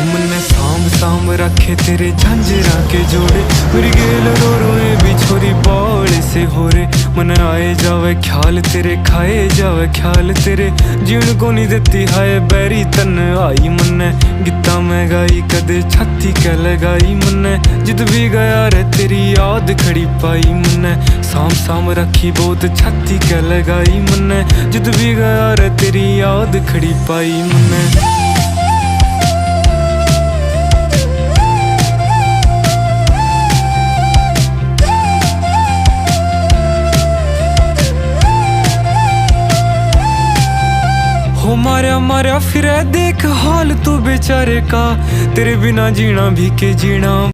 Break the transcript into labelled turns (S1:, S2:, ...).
S1: मन्ने सांभ सांभ रखे तेरे झांझरा के जोड़े, मेरी गेल रो रोए भी छोरी बौले से हो रे। मन आए जावे ख्याल तेरे, खाए जावे ख्याल तेरे, जीण को नहीं देती हाय बैरी तन आई। मन्ने गीता में गाई कदे छाती कै लगाई, मन्ने जिद भी गया रे तेरी याद खड़ी पाई। मन्ने साम साम रखी बहुत छाती कै लगाई, मन्ने जिद भी गया रे तेरी याद खड़ी पाई। मन्ने हो मारा मारा फिर देख हाल तू बेचारे का, तेरे बिना जीना भी के जीना।